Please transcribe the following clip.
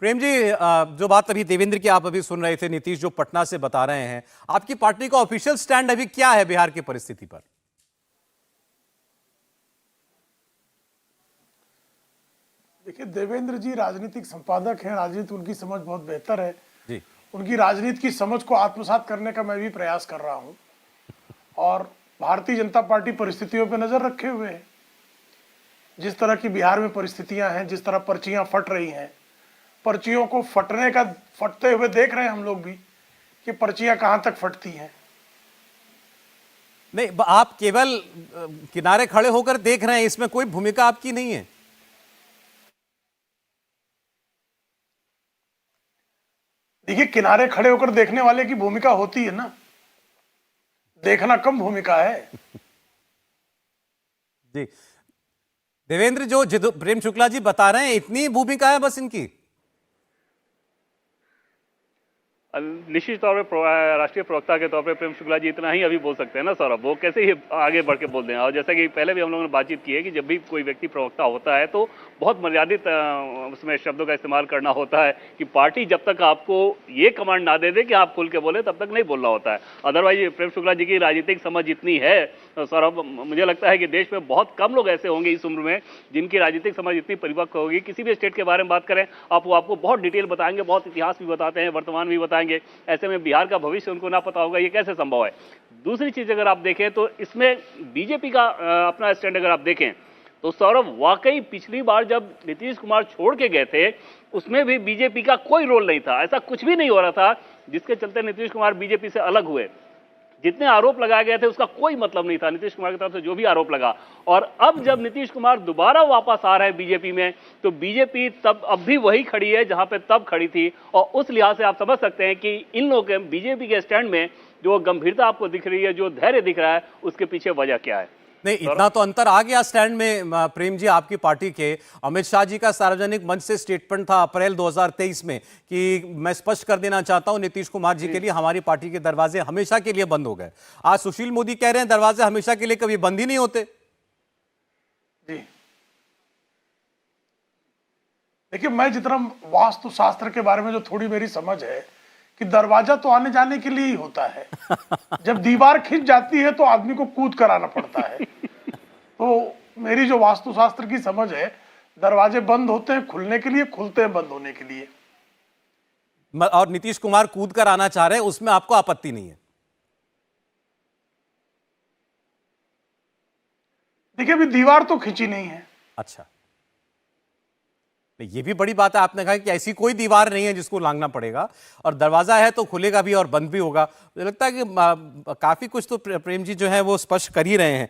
प्रेम जी, जो बात अभी देवेंद्र की आप अभी सुन रहे थे, नीतीश जो पटना से बता रहे हैं, आपकी पार्टी का ऑफिशियल स्टैंड अभी क्या है बिहार की परिस्थिति पर? देखिए, देवेंद्र जी राजनीतिक संपादक हैं, राजनीति उनकी समझ बहुत बेहतर है। जी। उनकी राजनीति की समझ को आत्मसात करने का मैं भी प्रयास कर रहा हूं और भारतीय जनता पार्टी परिस्थितियों पर नजर रखे हुए है। जिस तरह की बिहार में परिस्थितियां हैं, जिस तरह पर्चियां फट रही हैं, पर्चियों को फटते हुए देख रहे हैं हम लोग भी कि पर्चियां कहां तक फटती हैं। नहीं, आप केवल किनारे खड़े होकर देख रहे हैं, इसमें कोई भूमिका आपकी नहीं है। देखिए, किनारे खड़े होकर देखने वाले की भूमिका होती है ना, देखना कम भूमिका है। जी। देवेंद्र, जो प्रेम शुक्ला जी बता रहे हैं, इतनी भूमिका है बस इनकी? निश्चित तौर पे राष्ट्रीय प्रवक्ता के तौर पे प्रेम शुक्ला जी इतना ही अभी बोल सकते हैं ना सौरभ। वो कैसे ही आगे बढ़ के बोल दें। और जैसा कि पहले भी हम लोगों ने बातचीत की है कि जब भी कोई व्यक्ति प्रवक्ता होता है तो बहुत मर्यादित उसमें शब्दों का इस्तेमाल करना होता है कि पार्टी जब तक आपको ये कमांड ना दे दे कि आप खुल के बोले, तब तक नहीं बोलना होता है। अदरवाइज प्रेम शुक्ला जी की राजनीतिक समझ इतनी है सौरभ, मुझे लगता है कि देश में बहुत कम लोग ऐसे होंगे इस उम्र में जिनकी राजनीतिक समझ इतनी परिपक्व होगी। किसी भी स्टेट के बारे में बात करें आप, वो आपको बहुत डिटेल बताएंगे, बहुत इतिहास भी बताते हैं, वर्तमान भी बताएंगे। ऐसे में बिहार का भविष्य उनको ना पता होगा, ये कैसे संभव है। दूसरी चीज अगर आप देखें तो इसमें बीजेपी का अपना स्टैंड अगर आप देखें तो सौरभ, वाकई पिछली बार जब नीतीश कुमार छोड़ के गए थे उसमें भी बीजेपी का कोई रोल नहीं था। ऐसा कुछ भी नहीं हो रहा था जिसके चलते नीतीश कुमार बीजेपी से अलग हुए। जितने आरोप लगाए गए थे उसका कोई मतलब नहीं था नीतीश कुमार की तरफ से जो भी आरोप लगा। और अब जब नीतीश कुमार दोबारा वापस आ रहे हैं बीजेपी में, तो बीजेपी तब अब भी वही खड़ी है जहां पे तब खड़ी थी। और उस लिहाज से आप समझ सकते हैं कि इन लोगों के बीजेपी के स्टैंड में जो गंभीरता आपको दिख रही है, जो धैर्य दिख रहा है, उसके पीछे वजह क्या है? नहीं, इतना तो अंतर आ गया स्टैंड में प्रेम जी आपकी पार्टी के। अमित शाह जी का सार्वजनिक मंच से स्टेटमेंट था अप्रैल 2023 में कि मैं स्पष्ट कर देना चाहता हूं नीतीश कुमार जी के लिए हमारी पार्टी के दरवाजे हमेशा के लिए बंद हो गए। आज सुशील मोदी कह रहे हैं दरवाजे हमेशा के लिए कभी बंद ही नहीं होते। जी, देखिए, मैं जितना वास्तु शास्त्र के बारे में जो थोड़ी मेरी समझ है कि दरवाजा तो आने जाने के लिए ही होता है। जब दीवार खिंच जाती है तो आदमी को कूद कर आना पड़ता है। तो मेरी जो वास्तुशास्त्र की समझ है, दरवाजे बंद होते हैं खुलने के लिए, खुलते हैं बंद होने के लिए। और नीतीश कुमार कूद कर आना चाह रहे हैं, उसमें आपको आपत्ति नहीं है? देखिए, अभी दीवार तो खिंची नहीं है। अच्छा, ये भी बड़ी बात है। आपने कहा कि ऐसी कोई दीवार नहीं है जिसको लांघना पड़ेगा, और दरवाजा है तो खुलेगा भी और बंद भी होगा। मुझे लगता है कि काफी कुछ तो प्रेम जी जो है वो स्पष्ट कर ही रहे हैं।